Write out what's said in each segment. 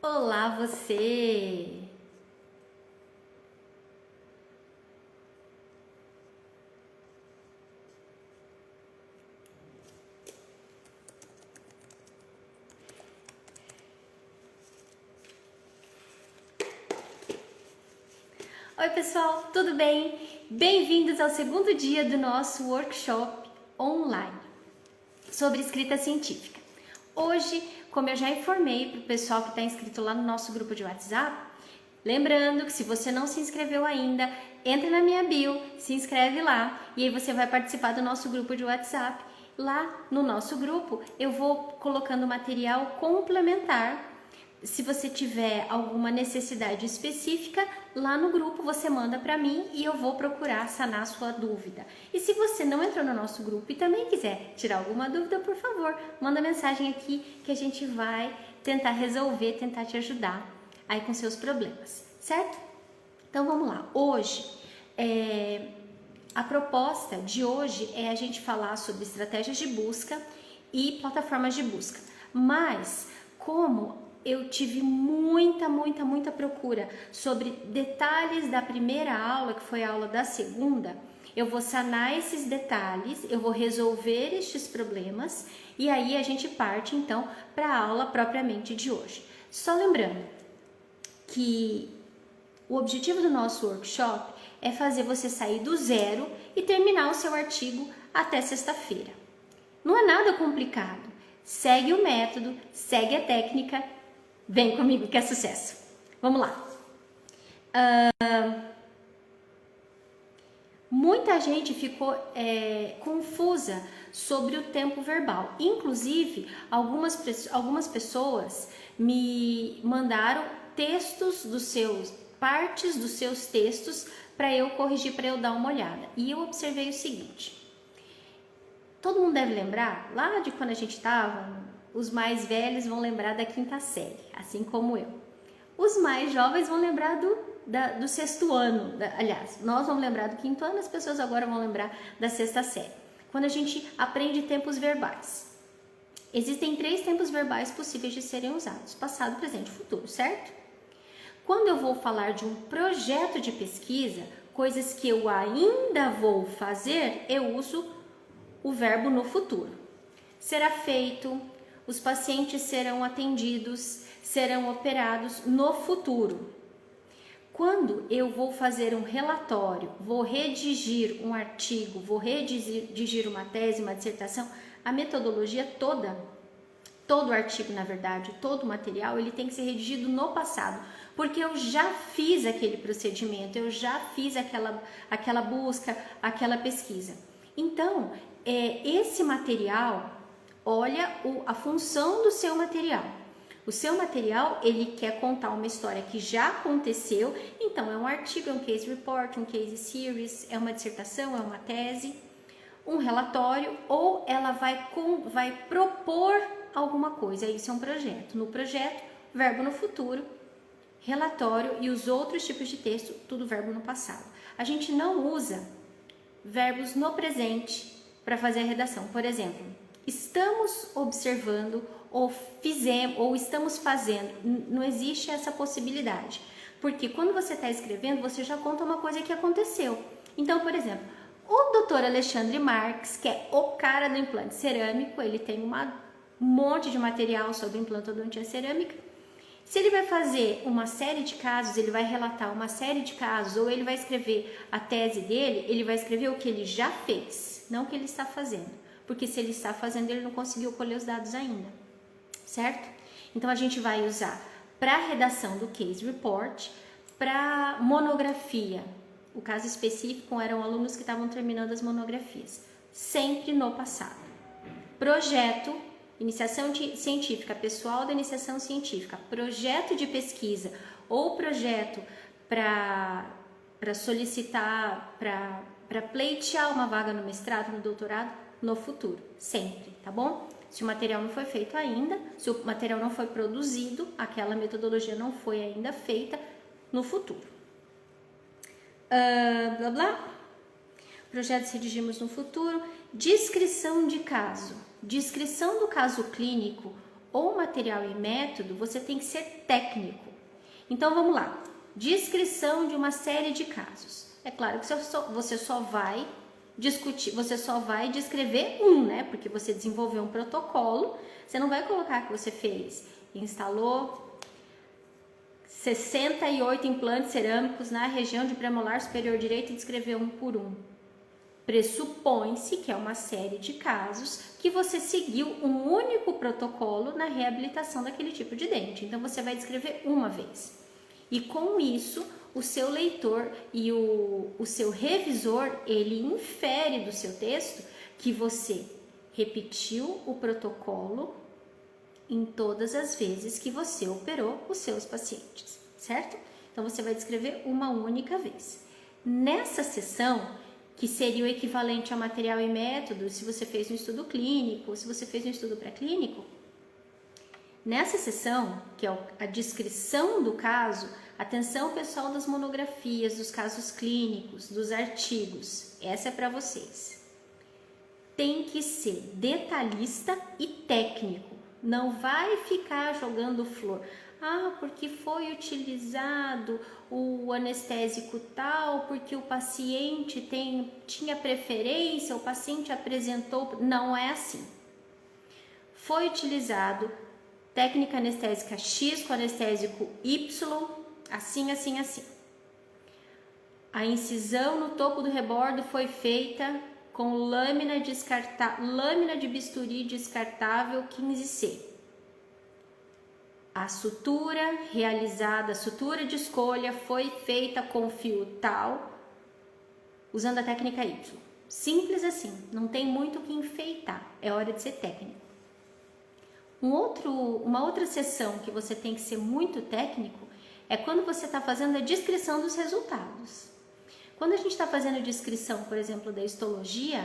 Olá, você! Oi, pessoal, tudo bem? Bem-vindos ao segundo dia do nosso workshop online sobre escrita científica. Hoje, como eu já informei para o pessoal que está inscrito lá no nosso grupo de WhatsApp, lembrando que se você não se inscreveu ainda, entra na minha bio, se inscreve lá e aí você vai participar do nosso grupo de WhatsApp. Lá no nosso grupo eu vou colocando material complementar. Se você tiver alguma necessidade específica, lá no grupo você manda para mim e eu vou procurar sanar a sua dúvida. E se você não entrou no nosso grupo e também quiser tirar alguma dúvida, por favor, manda mensagem aqui que a gente vai tentar resolver, tentar te ajudar aí com seus problemas, certo? Então vamos lá. Hoje, a proposta de hoje é a gente falar sobre estratégias de busca e plataformas de busca. Mas como eu tive muita procura sobre detalhes da primeira aula, que foi a aula da segunda, eu vou sanar esses detalhes, eu vou resolver estes problemas e aí a gente parte então para a aula propriamente de hoje. Só lembrando que o objetivo do nosso workshop é fazer você sair do zero e terminar o seu artigo até sexta-feira. Não é nada complicado. Segue o método, segue a técnica, vem comigo que é sucesso. Vamos lá. Muita gente ficou confusa sobre o tempo verbal. Inclusive, algumas pessoas me mandaram partes dos seus textos para eu corrigir, para eu dar uma olhada. E eu observei o seguinte. Todo mundo deve lembrar, lá de quando a gente estava, os mais velhos vão lembrar da quinta série, assim como eu. Os mais jovens vão lembrar do sexto ano, aliás, nós vamos lembrar do quinto ano, as pessoas agora vão lembrar da sexta série. Quando a gente aprende tempos verbais. Existem 3 tempos verbais possíveis de serem usados, passado, presente e futuro, certo? Quando eu vou falar de um projeto de pesquisa, coisas que eu ainda vou fazer, eu uso o verbo no futuro. Será feito, os pacientes serão atendidos, serão operados no futuro. Quando eu vou fazer um relatório, vou redigir um artigo, vou redigir uma tese, uma dissertação, a metodologia toda, todo artigo na verdade, todo o material, ele tem que ser redigido no passado, porque eu já fiz aquele procedimento, eu já fiz aquela busca, aquela pesquisa. Então, esse material, olha a função do seu material. O seu material, ele quer contar uma história que já aconteceu, então é um artigo, é um case report, um case series, é uma dissertação, é uma tese, um relatório, ou ela vai propor alguma coisa, isso é um projeto. No projeto, verbo no futuro, relatório e os outros tipos de texto, tudo verbo no passado. A gente não usa verbos no presente para fazer a redação. Por exemplo, estamos observando ou fizemos ou estamos fazendo. Não existe essa possibilidade. Porque quando você está escrevendo, você já conta uma coisa que aconteceu. Então, por exemplo, o Dr. Alexandre Marques, que é o cara do implante cerâmico, ele tem um monte de material sobre implantodontia cerâmica. Se ele vai fazer uma série de casos, ele vai relatar uma série de casos, ou ele vai escrever a tese dele, ele vai escrever o que ele já fez, não o que ele está fazendo. Porque se ele está fazendo, ele não conseguiu colher os dados ainda, certo? Então, a gente vai usar para a redação do case report, para monografia. O caso específico eram alunos que estavam terminando as monografias, sempre no passado. Projeto, iniciação científica, pessoal da iniciação científica, projeto de pesquisa ou projeto para solicitar, para pleitear uma vaga no mestrado, no doutorado, no futuro, sempre, tá bom? Se o material não foi feito ainda, se o material não foi produzido, aquela metodologia não foi ainda feita, no futuro. Blá blá. Projetos redigimos no futuro. Descrição de caso. Descrição do caso clínico ou material e método, você tem que ser técnico. Então vamos lá. Descrição de uma série de casos. É claro que você só vai discutir, você só vai descrever né? Porque você desenvolveu um protocolo, você não vai colocar que você instalou 68 implantes cerâmicos na região de premolar superior direito e descrever um por um. Pressupõe-se que é uma série de casos que você seguiu um único protocolo na reabilitação daquele tipo de dente. Então você vai descrever uma vez. E com isso, o seu leitor e o seu revisor, ele infere do seu texto que você repetiu o protocolo em todas as vezes que você operou os seus pacientes, certo? Então você vai descrever uma única vez. Nessa sessão, que seria o equivalente a material e método, se você fez um estudo clínico, se você fez um estudo pré-clínico, nessa sessão, que é a descrição do caso, atenção pessoal das monografias, dos casos clínicos, dos artigos, essa é para vocês. Tem que ser detalhista e técnico, não vai ficar jogando flor. Porque foi utilizado o anestésico tal, porque o paciente tinha preferência, o paciente apresentou. Não é assim. Foi utilizado técnica anestésica X com anestésico Y, assim, assim, assim. A incisão no topo do rebordo foi feita com lâmina de bisturi descartável 15C. A sutura realizada, a sutura de escolha foi feita com fio tal, usando a técnica Y. Simples assim, não tem muito o que enfeitar, é hora de ser técnico. Uma outra sessão que você tem que ser muito técnico é quando você está fazendo a descrição dos resultados. Quando a gente está fazendo a descrição, por exemplo, da histologia,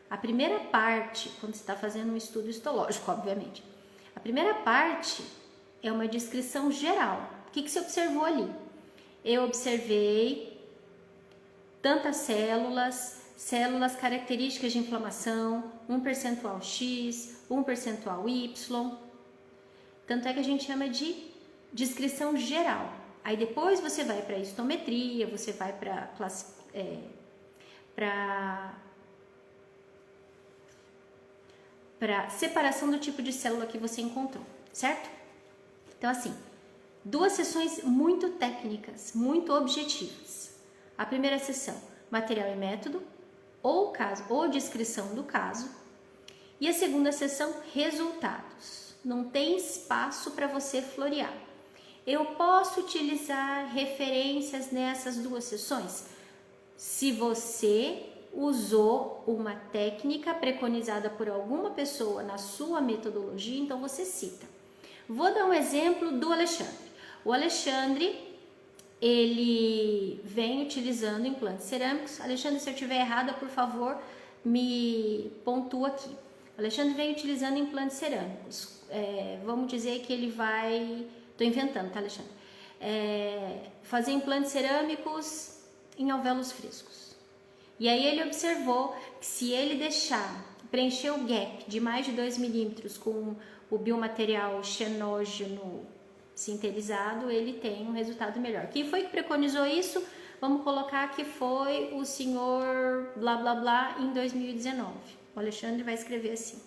a primeira parte, quando você está fazendo um estudo histológico, obviamente, a primeira parte é uma descrição geral. O que você observou ali? Eu observei tantas células características de inflamação, 1% X, 1% Y. Tanto é que a gente chama de descrição geral. Aí depois você vai para histometria, você vai para separação do tipo de célula que você encontrou, certo? Então, assim, duas sessões muito técnicas, muito objetivas. A primeira sessão, material e método, ou descrição do caso. E a segunda sessão, resultados. Não tem espaço para você florear. Eu posso utilizar referências nessas duas sessões? Se você usou uma técnica preconizada por alguma pessoa na sua metodologia, então você cita. Vou dar um exemplo do Alexandre. O Alexandre, ele vem utilizando implantes cerâmicos. Alexandre, se eu estiver errada, por favor, me pontua aqui. O Alexandre vem utilizando implantes cerâmicos. Vamos dizer que ele vai... Estou inventando, tá, Alexandre? Fazer implantes cerâmicos em alvéolos frescos. E aí ele observou que se ele preencher o gap de mais de 2 milímetros com o biomaterial xenógeno sintetizado, ele tem um resultado melhor. Quem foi que preconizou isso? Vamos colocar que foi o senhor blá blá blá em 2019. O Alexandre vai escrever assim: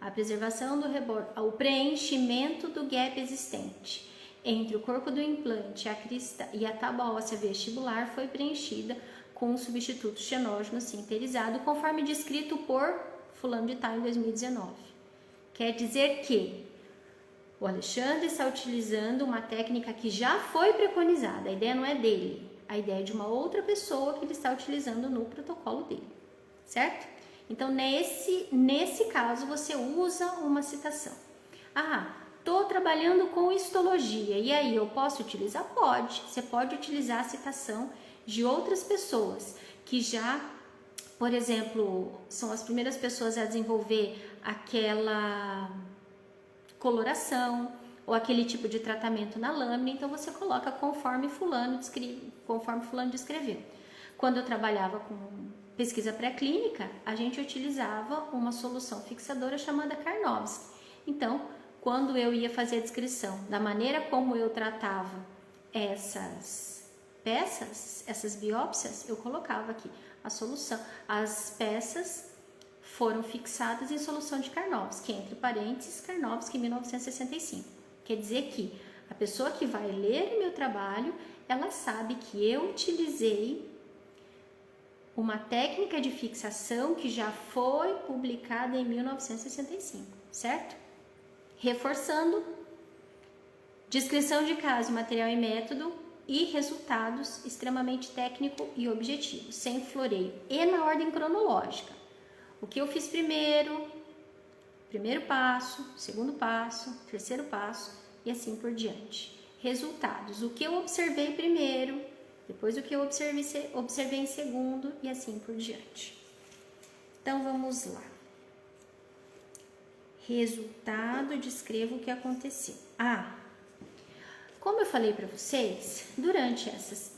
a preservação do rebordo, o preenchimento do gap existente entre o corpo do implante a crista e a tábua óssea vestibular foi preenchida com um substituto xenógeno sintetizado, conforme descrito por fulano de tal em 2019. Quer dizer que o Alexandre está utilizando uma técnica que já foi preconizada. A ideia não é dele, a ideia é de uma outra pessoa que ele está utilizando no protocolo dele, certo? Então, nesse caso, você usa uma citação. Estou trabalhando com histologia, e aí eu posso utilizar? Pode. Você pode utilizar a citação de outras pessoas que já, por exemplo, são as primeiras pessoas a desenvolver aquela coloração ou aquele tipo de tratamento na lâmina, então você coloca conforme fulano descreveu. Quando eu trabalhava com pesquisa pré-clínica, a gente utilizava uma solução fixadora chamada Karnowski. Então, quando eu ia fazer a descrição da maneira como eu tratava essas peças, essas biópsias, eu colocava aqui a solução. As peças foram fixadas em solução de Karnofsky, entre parênteses, Karnofsky 1965. Quer dizer que a pessoa que vai ler o meu trabalho, ela sabe que eu utilizei uma técnica de fixação que já foi publicada em 1965, certo? Reforçando, descrição de caso, material e método e resultados extremamente técnico e objetivo, sem floreio e na ordem cronológica. O que eu fiz primeiro passo, segundo passo, terceiro passo e assim por diante. Resultados, o que eu observei primeiro, depois o que eu observei em segundo e assim por diante. Então vamos lá. Resultado, descreva o que aconteceu. Como eu falei para vocês, durante essas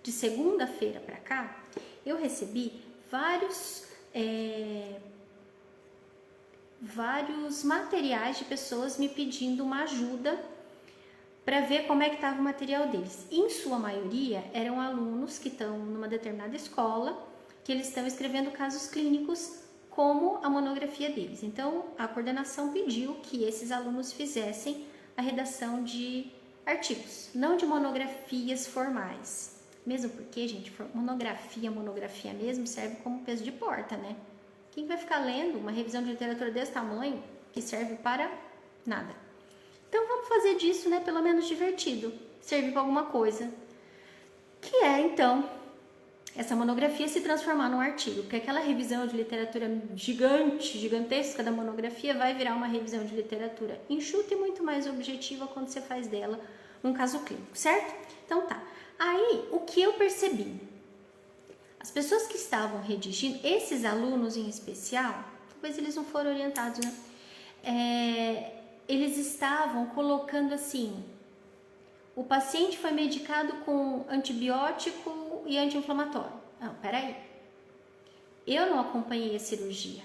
de segunda-feira para cá, eu recebi vários materiais de pessoas me pedindo uma ajuda para ver como é que estava o material deles. Em sua maioria, eram alunos que estão numa determinada escola, que eles estão escrevendo casos clínicos como a monografia deles. Então, a coordenação pediu que esses alunos fizessem a redação de artigos, não de monografias formais. Mesmo porque, gente, monografia mesmo serve como peso de porta, né? Quem vai ficar lendo uma revisão de literatura desse tamanho, que serve para nada? Então, vamos fazer disso, né, pelo menos divertido, servir para alguma coisa. Que é, então, essa monografia se transformar num artigo, porque aquela revisão de literatura gigantesca da monografia vai virar uma revisão de literatura enxuta e muito mais objetiva quando você faz dela um caso clínico, certo? Então tá. Aí, o que eu percebi? As pessoas que estavam redigindo, esses alunos em especial, talvez eles não foram orientados, né? Eles estavam colocando assim, o paciente foi medicado com antibiótico e anti-inflamatório. Não, peraí. Eu não acompanhei a cirurgia.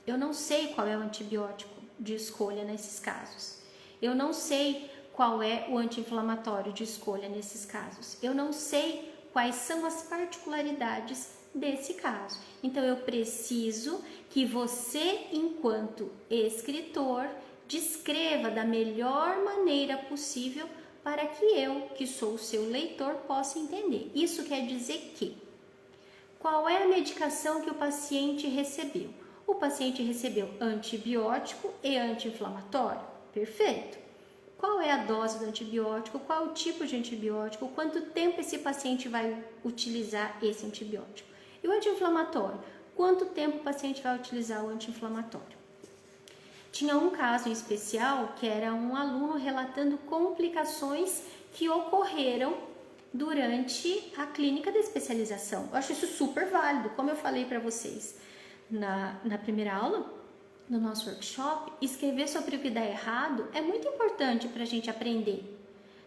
Eu não sei qual é o antibiótico de escolha nesses casos. Eu não sei qual é o anti-inflamatório de escolha nesses casos. Eu não sei quais são as particularidades desse caso. Então, eu preciso que você, enquanto escritor, descreva da melhor maneira possível para que eu, que sou o seu leitor, possa entender. Isso quer dizer que, qual é a medicação que o paciente recebeu? O paciente recebeu antibiótico e anti-inflamatório? Perfeito. Qual é a dose do antibiótico? Qual é o tipo de antibiótico? Quanto tempo esse paciente vai utilizar esse antibiótico? E o anti-inflamatório? Quanto tempo o paciente vai utilizar o anti-inflamatório? Tinha um caso em especial que era um aluno relatando complicações que ocorreram durante a clínica da especialização. Eu acho isso super válido, como eu falei para vocês na primeira aula, no nosso workshop, escrever sobre o que dá errado é muito importante para a gente aprender.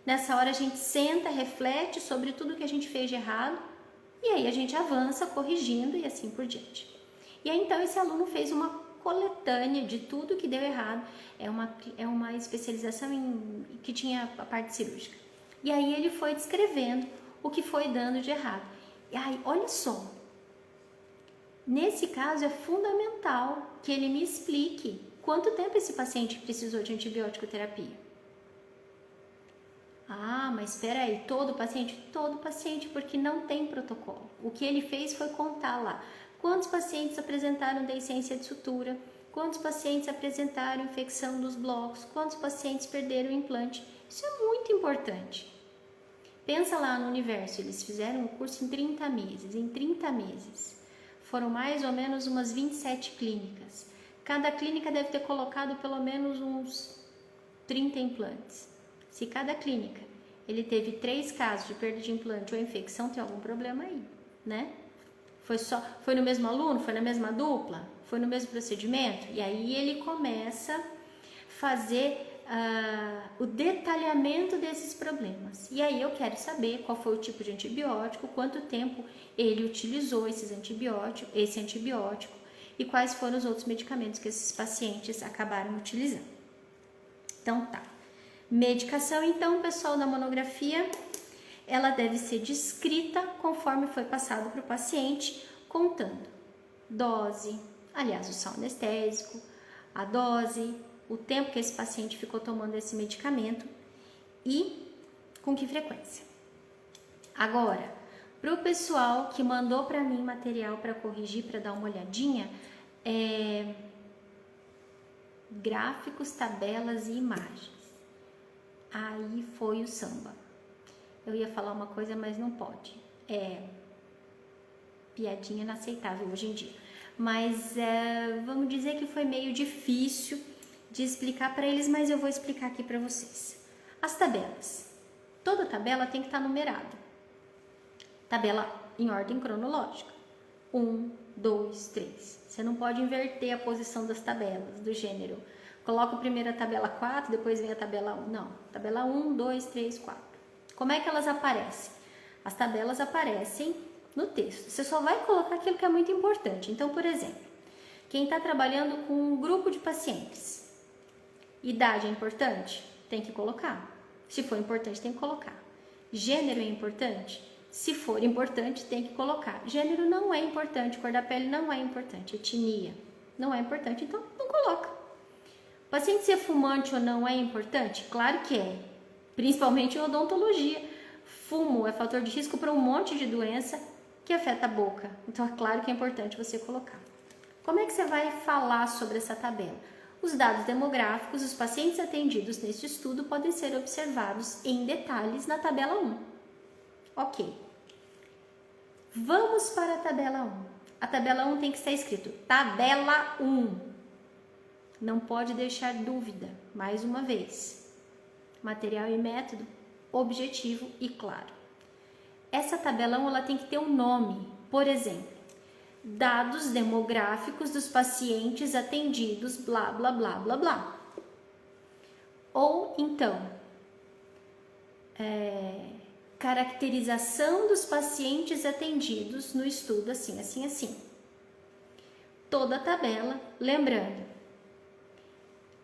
Nessa hora a gente senta, reflete sobre tudo que a gente fez de errado e aí a gente avança corrigindo e assim por diante. E aí então esse aluno fez uma coletânea de tudo que deu errado, é uma especialização que tinha a parte cirúrgica. E aí ele foi descrevendo o que foi dando de errado. E aí, olha só, nesse caso é fundamental que ele me explique quanto tempo esse paciente precisou de antibiótico terapia. Mas espera aí, todo paciente? Todo paciente, porque não tem protocolo. O que ele fez foi contar lá quantos pacientes apresentaram deiscência de sutura, quantos pacientes apresentaram infecção dos blocos, quantos pacientes perderam o implante. Isso é muito importante. Pensa lá no universo, eles fizeram o curso em 30 meses. Em 30 meses foram mais ou menos umas 27 clínicas. Cada clínica deve ter colocado pelo menos uns 30 implantes. Se cada clínica ele teve 3 casos de perda de implante ou infecção, tem algum problema aí, né? Foi no mesmo aluno? Foi na mesma dupla? Foi no mesmo procedimento? E aí ele começa a fazer o detalhamento desses problemas. E aí eu quero saber qual foi o tipo de antibiótico, quanto tempo ele utilizou esse antibiótico e quais foram os outros medicamentos que esses pacientes acabaram utilizando. Então tá. Medicação, então, pessoal, da monografia, ela deve ser descrita conforme foi passado para o paciente, contando dose, aliás, o sal anestésico, a dose, o tempo que esse paciente ficou tomando esse medicamento e com que frequência. Agora, para o pessoal que mandou para mim material para corrigir, para dar uma olhadinha, gráficos, tabelas e imagens. Aí foi o samba. Eu ia falar uma coisa, mas não pode. Piadinha inaceitável hoje em dia. Mas vamos dizer que foi meio difícil de explicar para eles, mas eu vou explicar aqui para vocês. As tabelas. Toda tabela tem que estar numerada. Tabela em ordem cronológica. 1, 2, 3. Você não pode inverter a posição das tabelas, do gênero. Coloca primeiro a tabela 4, depois vem a tabela 1. Não. Tabela 1, 2, 3, 4. Como é que elas aparecem? As tabelas aparecem no texto. Você só vai colocar aquilo que é muito importante. Então, por exemplo, quem está trabalhando com um grupo de pacientes, idade é importante? Tem que colocar. Se for importante, tem que colocar. Gênero é importante? Se for importante, tem que colocar. Gênero não é importante, cor da pele não é importante, etnia não é importante, então não coloca. Paciente ser fumante ou não é importante? Claro que é, principalmente em odontologia. Fumo é fator de risco para um monte de doença que afeta a boca, então é claro que é importante você colocar. Como é que você vai falar sobre essa tabela? Os dados demográficos dos pacientes atendidos neste estudo podem ser observados em detalhes na tabela 1. Ok. Vamos para a tabela 1. A tabela 1 tem que estar escrito tabela 1. Não pode deixar dúvida, mais uma vez. Material e método, objetivo e claro. Essa tabela 1 ela tem que ter um nome. Por exemplo, dados demográficos dos pacientes atendidos, blá, blá, blá, blá, blá. Ou então, caracterização dos pacientes atendidos no estudo assim, assim, assim. Toda a tabela, lembrando,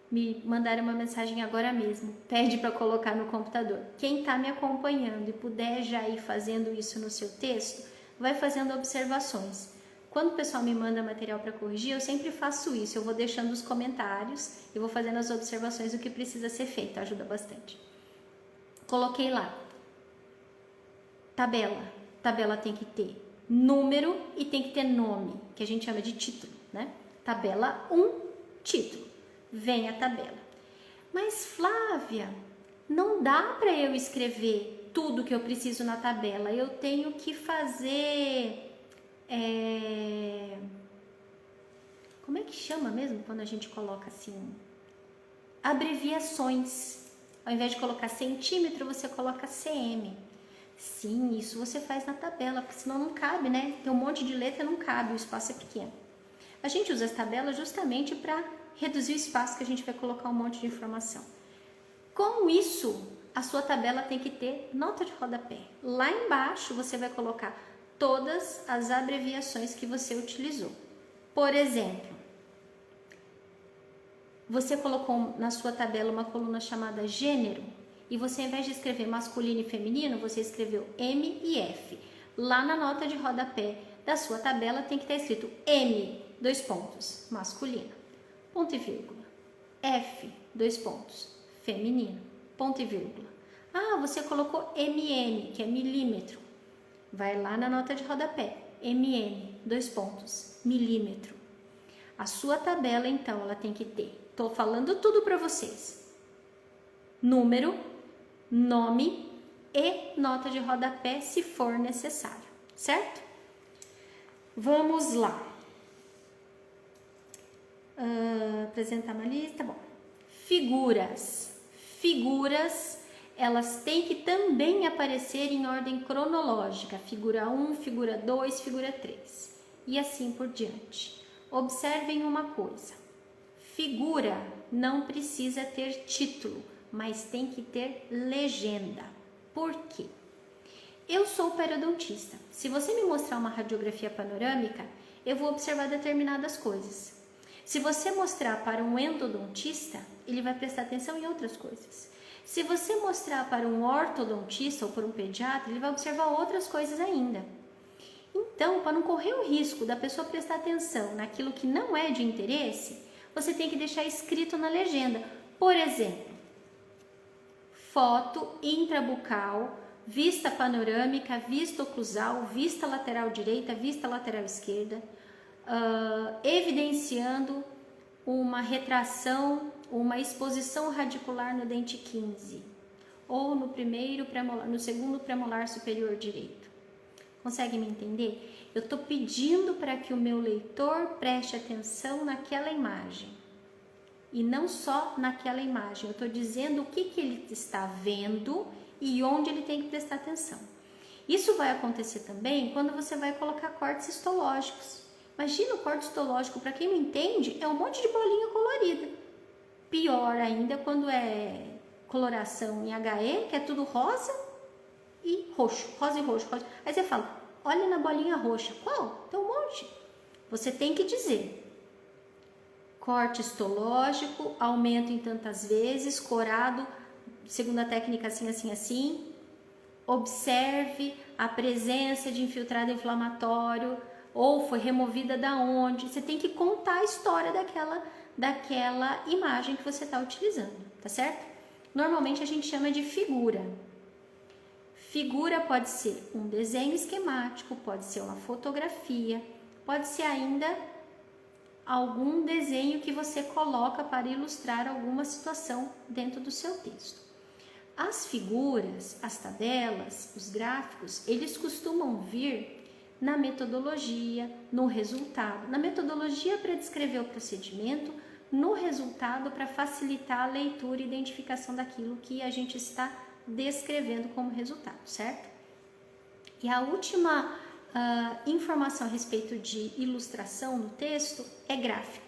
me mandaram uma mensagem agora mesmo, pede para colocar no computador. Quem está me acompanhando e puder já ir fazendo isso no seu texto, vai fazendo observações. Quando o pessoal me manda material para corrigir, eu sempre faço isso, eu vou deixando os comentários e vou fazendo as observações do que precisa ser feito, ajuda bastante. Coloquei lá. Tabela tem que ter número e tem que ter nome, que a gente chama de título, né? Tabela 1, título. Vem a tabela. Mas Flávia, não dá para eu escrever tudo que eu preciso na tabela. Eu tenho que fazer... Como é que chama mesmo quando a gente coloca assim? Abreviações. Ao invés de colocar centímetro, você coloca cm. Sim, isso você faz na tabela, porque senão não cabe, né? Tem um monte de letra, não cabe, o espaço é pequeno. A gente usa as tabelas justamente para reduzir o espaço que a gente vai colocar um monte de informação. Com isso, a sua tabela tem que ter nota de rodapé. Lá embaixo você vai colocar todas as abreviações que você utilizou. Por exemplo, você colocou na sua tabela uma coluna chamada gênero e você, ao invés de escrever masculino e feminino, você escreveu M e F. Lá na nota de rodapé da sua tabela tem que estar escrito M, 2 pontos, masculino, ponto e vírgula. F, 2 pontos, feminino, ponto e vírgula. Ah, você colocou MM, que é milímetro. Vai lá na nota de rodapé, MM, 2 pontos, milímetro. A sua tabela, então, ela tem que ter, estou falando tudo para vocês, número, nome e nota de rodapé, se for necessário, certo? Vamos lá. Apresentar uma lista, bom. Figuras, elas têm que também aparecer em ordem cronológica, figura 1, figura 2, figura 3, e assim por diante. Observem uma coisa, figura não precisa ter título, mas tem que ter legenda. Por quê? Eu sou periodontista. Se você me mostrar uma radiografia panorâmica, eu vou observar determinadas coisas. Se você mostrar para um endodontista, ele vai prestar atenção em outras coisas. Se você mostrar para um ortodontista ou para um pediatra, ele vai observar outras coisas ainda. Então, para não correr o risco da pessoa prestar atenção naquilo que não é de interesse, você tem que deixar escrito na legenda. Por exemplo, foto intrabucal, vista panorâmica, vista oclusal, vista lateral direita, vista lateral esquerda, evidenciando uma retração, uma exposição radicular no dente 15 ou no segundo premolar superior direito. Consegue me entender? Eu estou pedindo para que o meu leitor preste atenção naquela imagem e não só naquela imagem. Eu estou dizendo o que ele está vendo e onde ele tem que prestar atenção. Isso vai acontecer também quando você vai colocar cortes histológicos. Imagina o corte histológico, para quem não entende, é um monte de bolinha colorida. Pior ainda quando é coloração em HE, que é tudo rosa e roxo, rosa e roxo. Aí você fala, olha na bolinha roxa. Qual? Tem um monte. Você tem que dizer, corte histológico, aumento em tantas vezes, corado, segundo a técnica assim, assim, assim. Observe a presença de infiltrado inflamatório, ou foi removida da onde. Você tem que contar a história daquela imagem que você está utilizando, tá certo? Normalmente a gente chama de figura. Figura pode ser um desenho esquemático, pode ser uma fotografia, pode ser ainda algum desenho que você coloca para ilustrar alguma situação dentro do seu texto. As figuras, as tabelas, os gráficos, eles costumam vir na metodologia, no resultado. Na metodologia para descrever o procedimento, no resultado para facilitar a leitura e identificação daquilo que a gente está descrevendo como resultado, certo? E a última informação a respeito de ilustração no texto é gráfico.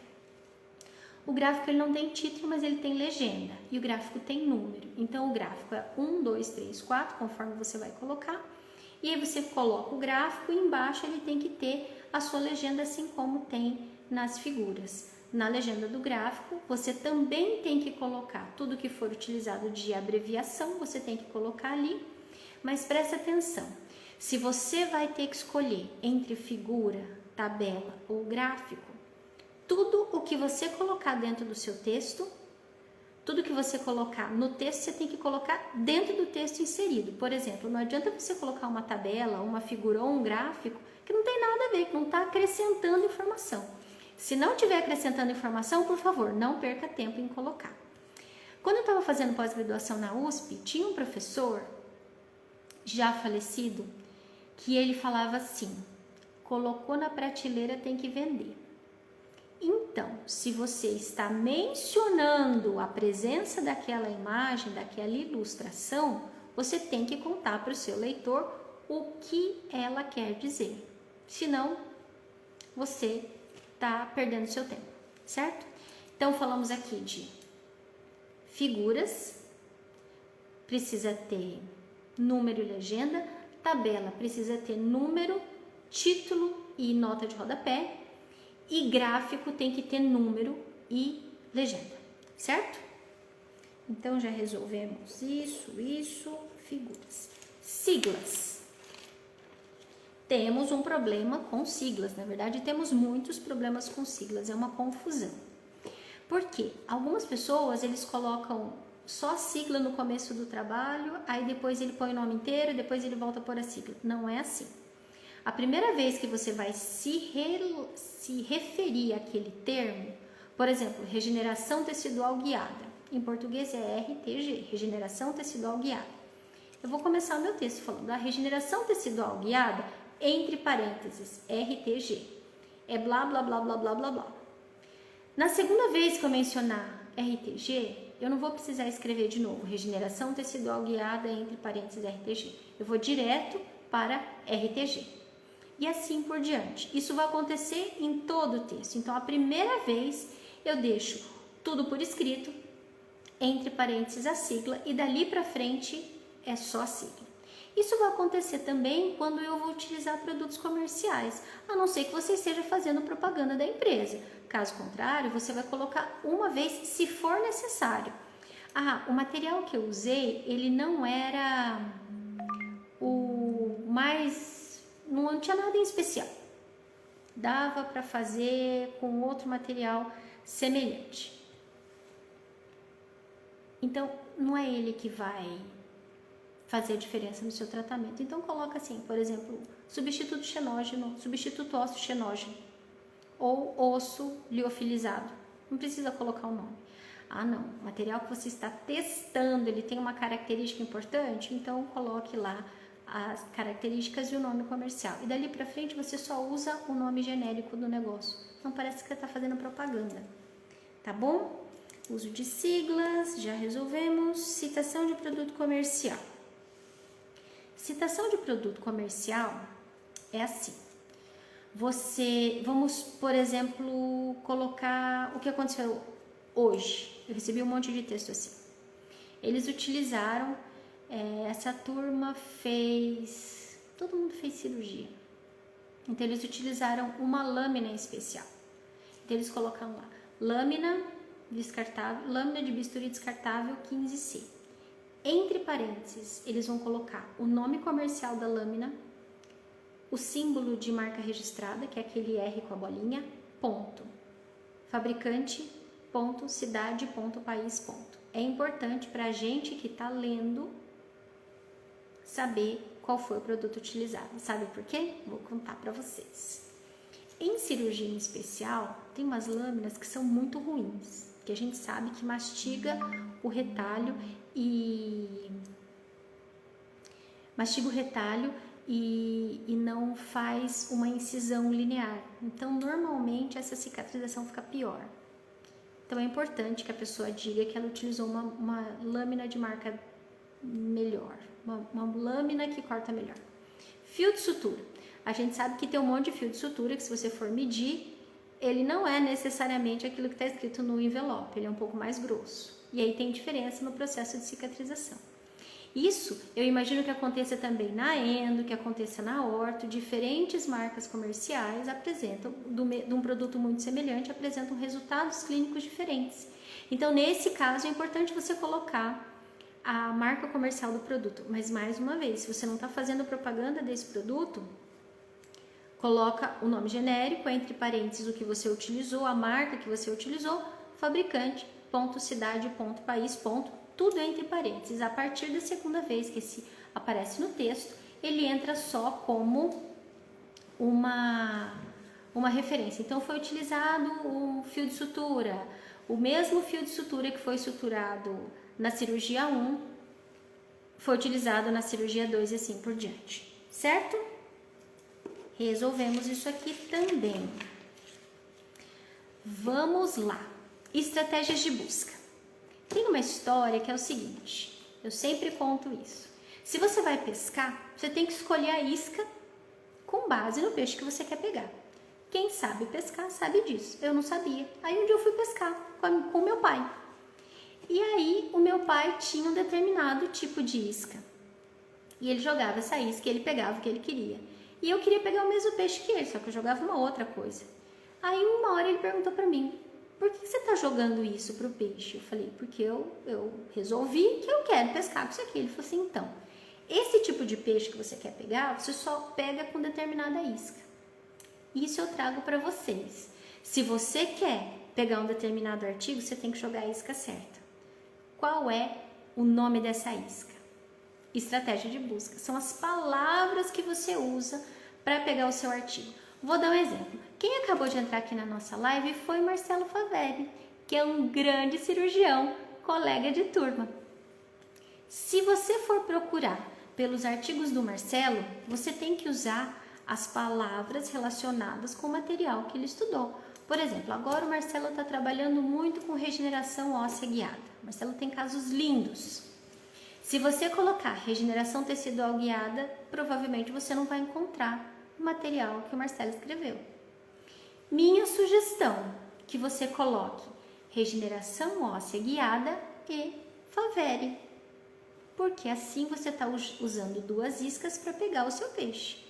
O gráfico ele não tem título, mas ele tem legenda e o gráfico tem número. Então o gráfico é 1, 2, 3, 4, conforme você vai colocar. E aí você coloca o gráfico e embaixo ele tem que ter a sua legenda, assim como tem nas figuras. Na legenda do gráfico, você também tem que colocar tudo que for utilizado de abreviação, você tem que colocar ali. Mas presta atenção, se você vai ter que escolher entre figura, tabela ou gráfico, tudo o que você colocar dentro do seu texto, tudo que você colocar no texto, você tem que colocar dentro do texto inserido. Por exemplo, não adianta você colocar uma tabela, uma figura ou um gráfico que não tem nada a ver, que não está acrescentando informação. Se não estiver acrescentando informação, por favor, não perca tempo em colocar. Quando eu estava fazendo pós-graduação na USP, tinha um professor já falecido que ele falava assim, colocou na prateleira tem que vender. Então, se você está mencionando a presença daquela imagem, daquela ilustração, você tem que contar para o seu leitor o que ela quer dizer. Senão, você está perdendo seu tempo, certo? Então, falamos aqui de figuras, precisa ter número e legenda, tabela precisa ter número, título e nota de rodapé, e gráfico tem que ter número e legenda, certo? Então, já resolvemos isso, figuras. Siglas. Temos um problema com siglas, na verdade, temos muitos problemas com siglas, é uma confusão. Por quê? Algumas pessoas, eles colocam só a sigla no começo do trabalho, aí depois ele põe o nome inteiro, depois ele volta a pôr a sigla. Não é assim. A primeira vez que você vai se referir àquele termo, por exemplo, regeneração tecidual guiada, em português é RTG, regeneração tecidual guiada. Eu vou começar o meu texto falando da regeneração tecidual guiada, entre parênteses, RTG. É blá, blá, blá, blá, blá, blá, blá. Na segunda vez que eu mencionar RTG, eu não vou precisar escrever de novo, regeneração tecidual guiada, entre parênteses, RTG. Eu vou direto para RTG. E assim por diante. Isso vai acontecer em todo o texto. Então, a primeira vez eu deixo tudo por escrito, entre parênteses a sigla, e dali para frente é só a sigla. Isso vai acontecer também quando eu vou utilizar produtos comerciais, a não ser que você esteja fazendo propaganda da empresa. Caso contrário, você vai colocar uma vez se for necessário. Ah, o material que eu usei, ele não era o mais... não tinha nada em especial. Dava para fazer com outro material semelhante. Então, não é ele que vai fazer a diferença no seu tratamento. Então, coloca assim, por exemplo, substituto xenógeno, substituto ósseo xenógeno ou osso liofilizado. Não precisa colocar o nome. Ah, não, o material que você está testando, ele tem uma característica importante, então coloque lá as características e o nome comercial. E dali para frente você só usa o nome genérico do negócio. Não parece que você está fazendo propaganda, tá bom? Uso de siglas, já resolvemos. Citação de produto comercial. Citação de produto comercial é assim. Vamos, por exemplo, colocar o que aconteceu hoje. Eu recebi um monte de texto assim. Eles utilizaram, essa turma todo mundo fez cirurgia. Então, eles utilizaram uma lâmina em especial. Então, eles colocaram lá, lâmina descartável, lâmina de bisturi descartável 15C. Entre parênteses, eles vão colocar o nome comercial da lâmina, o símbolo de marca registrada, que é aquele R com a bolinha, ponto. Fabricante, ponto, cidade, ponto, país, ponto. É importante para a gente que está lendo saber qual foi o produto utilizado. Sabe por quê? Vou contar para vocês. Em cirurgia em especial, tem umas lâminas que são muito ruins, que a gente sabe que mastiga o retalho e não faz uma incisão linear. Então, normalmente, essa cicatrização fica pior. Então, é importante que a pessoa diga que ela utilizou uma lâmina de marca melhor, uma lâmina que corta melhor. Fio de sutura. A gente sabe que tem um monte de fio de sutura que, se você for medir, ele não é necessariamente aquilo que está escrito no envelope, ele é um pouco mais grosso. E aí tem diferença no processo de cicatrização. Isso eu imagino que aconteça também na endo, que aconteça na orto. Diferentes marcas comerciais apresentam, de um produto muito semelhante, apresentam resultados clínicos diferentes. Então, nesse caso, é importante você colocar a marca comercial do produto. Mas, mais uma vez, se você não está fazendo propaganda desse produto, coloca o nome genérico, entre parênteses o que você utilizou, a marca que você utilizou, fabricante, ponto, cidade, ponto, país, ponto, tudo entre parênteses. A partir da segunda vez que esse aparece no texto, ele entra só como uma referência. Então, foi utilizado o fio de sutura, o mesmo fio de sutura que foi suturado na cirurgia 1, foi utilizado na cirurgia 2 e assim por diante, certo? Resolvemos isso aqui também. Vamos lá. Estratégias de busca. Tem uma história que é o seguinte, eu sempre conto isso. Se você vai pescar, você tem que escolher a isca com base no peixe que você quer pegar. Quem sabe pescar sabe disso. Eu não sabia. Aí um dia eu fui pescar com meu pai. E aí o meu pai tinha um determinado tipo de isca. E ele jogava essa isca e ele pegava o que ele queria. E eu queria pegar o mesmo peixe que ele, só que eu jogava uma outra coisa. Aí uma hora ele perguntou pra mim, por que você tá jogando isso pro peixe? Eu falei, porque eu resolvi que eu quero pescar com isso aqui. Ele falou assim, então, esse tipo de peixe que você quer pegar, você só pega com determinada isca. Isso eu trago para vocês. Se você quer pegar um determinado artigo, você tem que jogar a isca certa. Qual é o nome dessa isca? Estratégia de busca. São as palavras que você usa para pegar o seu artigo. Vou dar um exemplo. Quem acabou de entrar aqui na nossa live foi Marcelo Faveri, que é um grande cirurgião, colega de turma. Se você for procurar pelos artigos do Marcelo, você tem que usar as palavras relacionadas com o material que ele estudou. Por exemplo, agora o Marcelo está trabalhando muito com regeneração óssea guiada. O Marcelo tem casos lindos. Se você colocar regeneração tecidual guiada, provavelmente você não vai encontrar o material que o Marcelo escreveu. Minha sugestão, que você coloque regeneração óssea guiada e Faveri. porque assim você está usando duas iscas para pegar o seu peixe.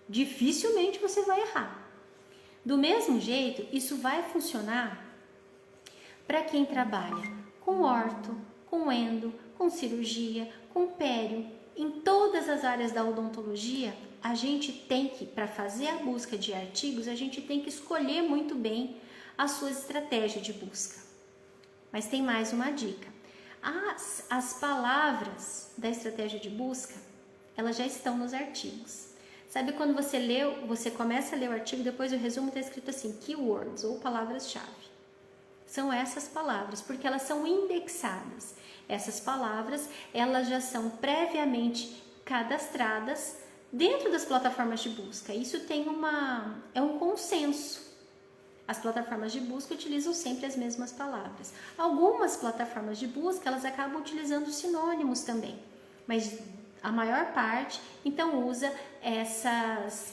Dificilmente você vai errar. Do mesmo jeito, isso vai funcionar para quem trabalha com orto, com endo, com cirurgia, com pério. Em todas as áreas da odontologia, a gente tem que, para fazer a busca de artigos, a gente tem que escolher muito bem a sua estratégia de busca. Mas tem mais uma dica. As palavras da estratégia de busca, elas já estão nos artigos. Sabe quando você começa a ler o artigo, depois o resumo está escrito assim, keywords ou palavras-chave. São essas palavras, porque elas são indexadas. Essas palavras, elas já são previamente cadastradas dentro das plataformas de busca. Isso é um consenso. As plataformas de busca utilizam sempre as mesmas palavras. Algumas plataformas de busca, elas acabam utilizando sinônimos também, mas a maior parte, então, usa essas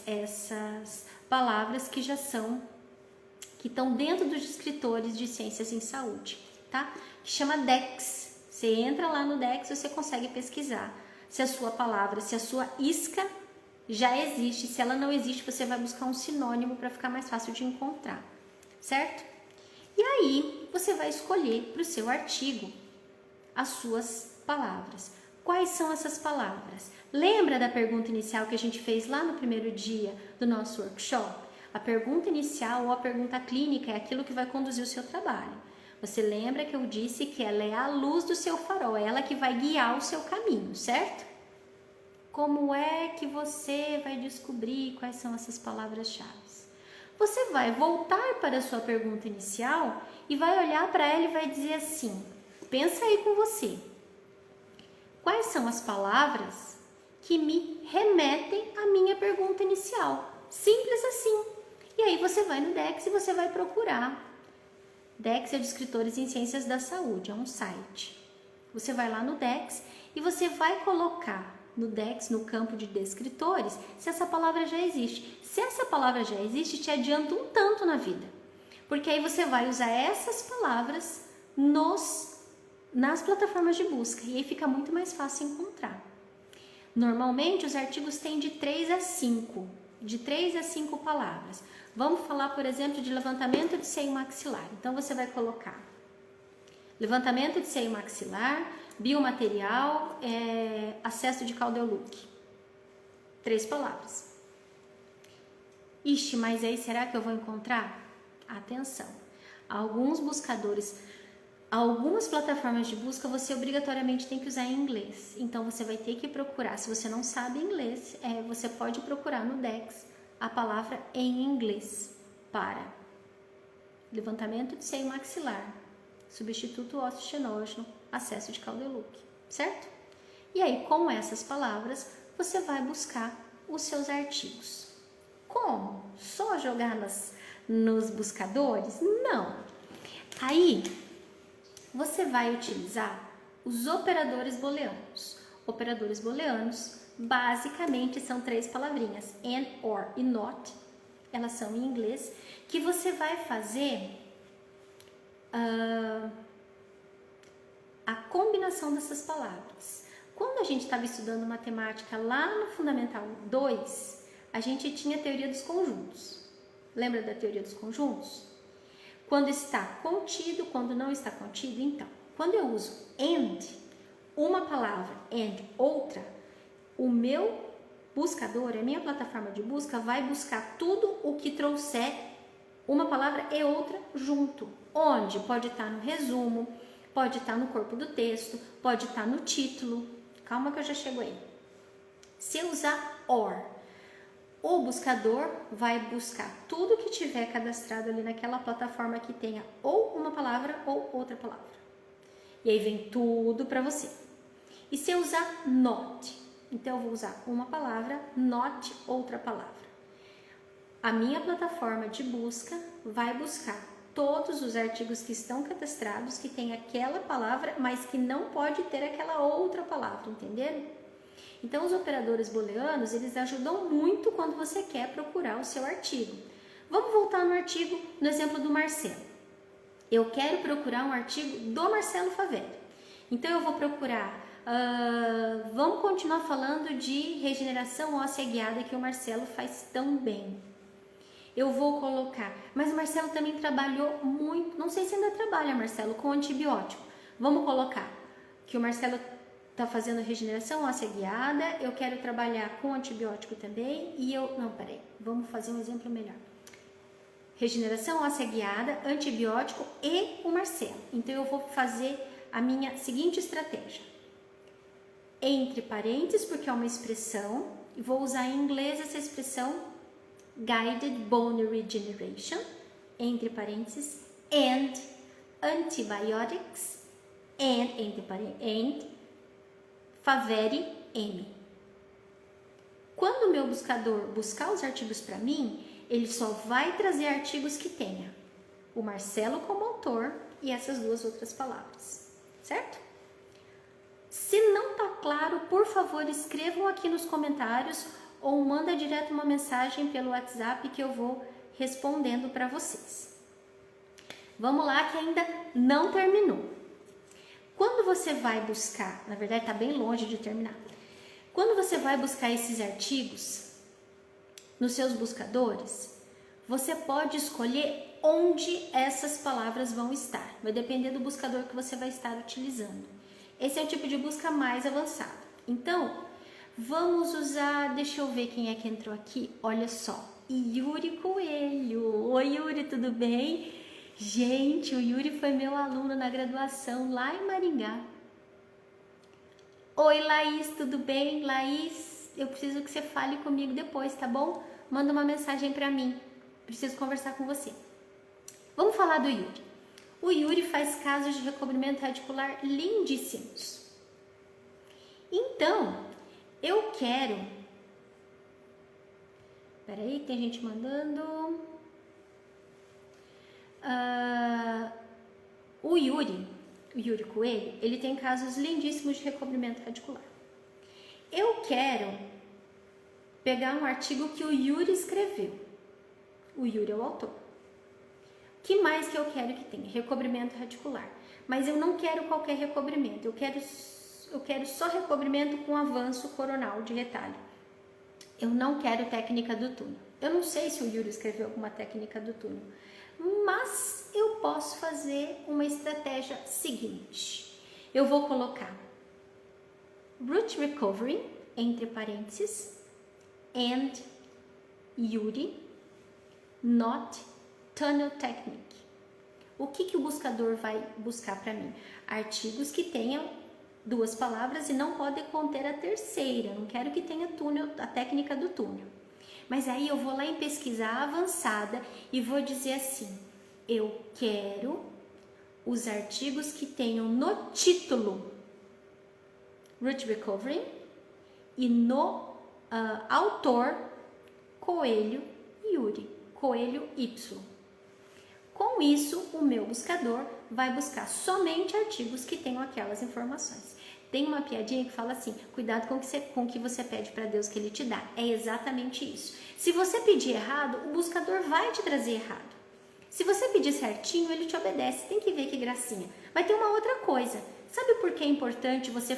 palavras que estão dentro dos descritores de ciências em saúde, tá? Que chama DEX. Você entra lá no DEX, você consegue pesquisar se a sua palavra, se a sua isca já existe. Se ela não existe, você vai buscar um sinônimo para ficar mais fácil de encontrar, certo? E aí, você vai escolher para o seu artigo as suas palavras. Quais são essas palavras? Lembra da pergunta inicial que a gente fez lá no primeiro dia do nosso workshop? A pergunta inicial ou a pergunta clínica é aquilo que vai conduzir o seu trabalho. Você lembra que eu disse que ela é a luz do seu farol, é ela que vai guiar o seu caminho, certo? Como é que você vai descobrir quais são essas palavras-chave? Você vai voltar para a sua pergunta inicial e vai olhar para ela e vai dizer assim, pensa aí com você. Quais são as palavras que me remetem à minha pergunta inicial? Simples assim. E aí você vai no DEX e você vai procurar. DEX é Descritores em Ciências da Saúde, é um site. Você vai lá no DEX e você vai colocar no DEX, no campo de descritores, se essa palavra já existe. Se essa palavra já existe, te adianta um tanto na vida. Porque aí você vai usar essas palavras nas plataformas de busca e aí fica muito mais fácil encontrar. Normalmente os artigos têm de 3 a 5 palavras. Vamos falar, por exemplo, de levantamento de seio maxilar. Então você vai colocar levantamento de seio maxilar, biomaterial, acesso de Caudelook. 3 palavras. Ixi, mas aí será que eu vou encontrar? Atenção, alguns buscadores, algumas plataformas de busca você obrigatoriamente tem que usar em inglês. Então você vai ter que procurar, se você não sabe inglês, você pode procurar no DEX a palavra em inglês para levantamento de seio maxilar, substituto ósseo estenógeno, acesso de Caudelook, certo? E aí com essas palavras você vai buscar os seus artigos. Como? Só jogar nos buscadores? Não. Aí você vai utilizar os operadores booleanos. Operadores booleanos basicamente são 3 palavrinhas, and, or e not, elas são em inglês, que você vai fazer a combinação dessas palavras. Quando a gente estava estudando matemática lá no Fundamental 2, a gente tinha a teoria dos conjuntos. Lembra da teoria dos conjuntos? Quando está contido, quando não está contido, então, quando eu uso and, uma palavra and outra, o meu buscador, a minha plataforma de busca vai buscar tudo o que trouxer uma palavra e outra junto. Onde? Pode estar no resumo, pode estar no corpo do texto, pode estar no título. Calma que eu já chego aí. Se eu usar or, o buscador vai buscar tudo que tiver cadastrado ali naquela plataforma que tenha ou uma palavra ou outra palavra. E aí vem tudo para você. E se eu usar not, então eu vou usar uma palavra, not outra palavra. A minha plataforma de busca vai buscar todos os artigos que estão cadastrados, que tem aquela palavra, mas que não pode ter aquela outra palavra, entenderam? Então, os operadores booleanos, eles ajudam muito quando você quer procurar o seu artigo. Vamos voltar no artigo, no exemplo do Marcelo. Eu quero procurar um artigo do Marcelo Favelli. Então, eu vou procurar Vamos continuar falando de regeneração óssea guiada que o Marcelo faz tão bem. Eu vou colocar, mas o Marcelo também trabalhou muito, não sei se ainda trabalha, Marcelo, com antibiótico. Vamos colocar que o Marcelo está fazendo regeneração óssea guiada, eu quero trabalhar com antibiótico também vamos fazer um exemplo melhor. Regeneração óssea guiada, antibiótico e o Marcelo. Então eu vou fazer a minha seguinte estratégia. Entre parênteses, porque é uma expressão, e vou usar em inglês essa expressão Guided Bone Regeneration, entre parênteses, and antibiotics, and favere M. Quando o meu buscador buscar os artigos para mim, ele só vai trazer artigos que tenha o Marcelo como autor e essas duas outras palavras, certo? Se não tá claro, por favor, escrevam aqui nos comentários ou manda direto uma mensagem pelo WhatsApp que eu vou respondendo para vocês. Vamos lá que ainda não terminou. Quando você vai buscar, na verdade está bem longe de terminar. Quando você vai buscar esses artigos nos seus buscadores, você pode escolher onde essas palavras vão estar. Vai depender do buscador que você vai estar utilizando. Esse é o tipo de busca mais avançado. Então, vamos usar, deixa eu ver quem é que entrou aqui. Olha só, Yuri Coelho. Oi, Yuri, tudo bem? Gente, o Yuri foi meu aluno na graduação lá em Maringá. Oi, Laís, tudo bem? Laís, eu preciso que você fale comigo depois, tá bom? Manda uma mensagem pra mim. Preciso conversar com você. Vamos falar do Yuri. O Yuri faz casos de recobrimento radicular lindíssimos. Então, eu quero... Peraí, tem gente mandando... O Yuri Coelho, ele tem casos lindíssimos de recobrimento radicular. Eu quero pegar um artigo que o Yuri escreveu. O Yuri é o autor. O que mais que eu quero que tenha? Recobrimento radicular. Mas eu não quero qualquer recobrimento. Eu quero só recobrimento com avanço coronal de retalho. Eu não quero técnica do túnel. Eu não sei se o Yuri escreveu alguma técnica do túnel, mas eu posso fazer uma estratégia seguinte. Eu vou colocar Root Recovery, entre parênteses, and Yuri, not Tunnel Technique. O que o buscador vai buscar para mim? Artigos que tenham duas palavras e não podem conter a terceira. Não quero que tenha túnel, a técnica do túnel. Mas aí eu vou lá em pesquisa avançada e vou dizer assim: eu quero os artigos que tenham no título Root Recovery e no autor Coelho Yuri, Coelho Y. Com isso, o meu buscador vai buscar somente artigos que tenham aquelas informações. Tem uma piadinha que fala assim: cuidado com o que você pede para Deus que Ele te dá. É exatamente isso. Se você pedir errado, o buscador vai te trazer errado. Se você pedir certinho, ele te obedece. Tem que ver que gracinha. Vai ter uma outra coisa. Sabe por que é importante você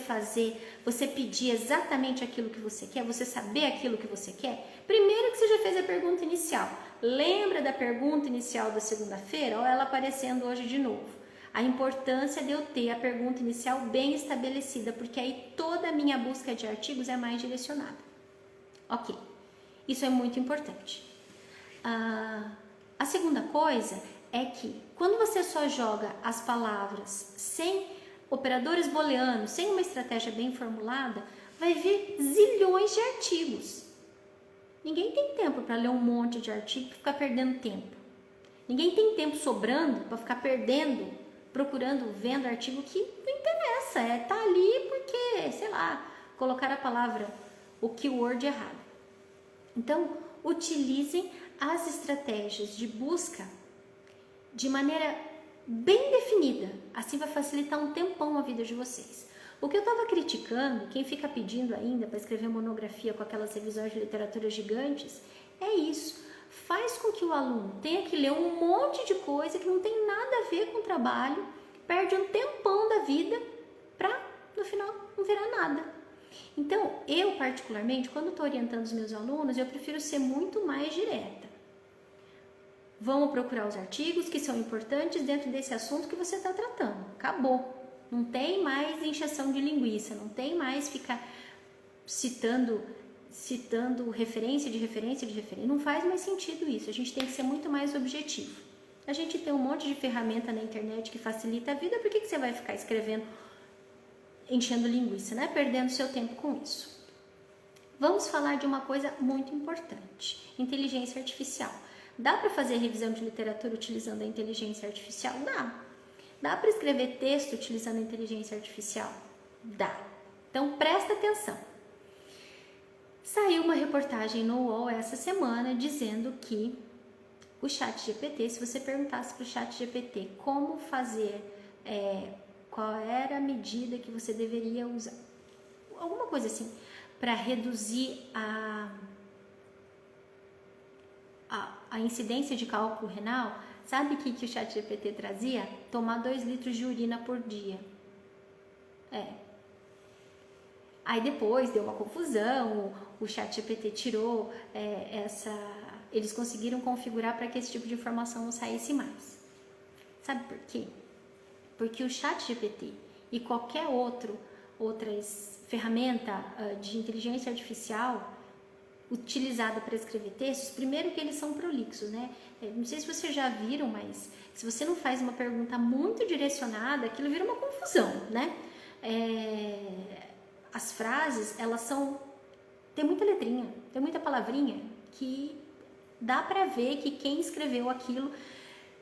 pedir exatamente aquilo que você quer, você saber aquilo que você quer? Primeiro que você já fez a pergunta inicial. Lembra da pergunta inicial da segunda-feira? Olha ela aparecendo hoje de novo. A importância de eu ter a pergunta inicial bem estabelecida, porque aí toda a minha busca de artigos é mais direcionada. Ok, isso é muito importante. A segunda coisa é que quando você só joga as palavras sem operadores booleanos, sem uma estratégia bem formulada, vai vir zilhões de artigos. Ninguém tem tempo para ler um monte de artigo e ficar perdendo tempo. Ninguém tem tempo sobrando para ficar procurando, vendo artigo que não interessa. Tá ali porque, sei lá, colocar a palavra, o keyword errado. Então, utilizem as estratégias de busca de maneira bem definida. Assim vai facilitar um tempão a vida de vocês. O que eu estava criticando, quem fica pedindo ainda para escrever monografia com aquelas revisões de literatura gigantes, é isso. Faz com que o aluno tenha que ler um monte de coisa que não tem nada a ver com o trabalho, perde um tempão da vida para, no final, não virar nada. Então, eu particularmente, quando estou orientando os meus alunos, eu prefiro ser muito mais direta. Vamos procurar os artigos que são importantes dentro desse assunto que você está tratando. Acabou. Não tem mais encheção de linguiça, não tem mais ficar citando referência de referência de referência. Não faz mais sentido isso. A gente tem que ser muito mais objetivo. A gente tem um monte de ferramenta na internet que facilita a vida. Por que você vai ficar escrevendo, enchendo linguiça, né? Perdendo seu tempo com isso. Vamos falar de uma coisa muito importante: inteligência artificial. Dá para fazer revisão de literatura utilizando a inteligência artificial? Dá. Dá para escrever texto utilizando a inteligência artificial? Dá. Então presta atenção. Saiu uma reportagem no UOL essa semana dizendo que o ChatGPT, se você perguntasse para o ChatGPT como fazer, qual era a medida que você deveria usar, alguma coisa assim, para reduzir a incidência de cálculo renal, sabe o que o ChatGPT trazia? Tomar 2 litros de urina por dia. Aí depois deu uma confusão, o ChatGPT tirou eles conseguiram configurar para que esse tipo de informação não saísse mais. Sabe por quê? Porque o ChatGPT e qualquer outra ferramenta de inteligência artificial utilizada para escrever textos, primeiro que eles são prolixos, né? Não sei se vocês já viram, mas se você não faz uma pergunta muito direcionada, aquilo vira uma confusão, né? As frases, tem muita letrinha, tem muita palavrinha que dá para ver que quem escreveu aquilo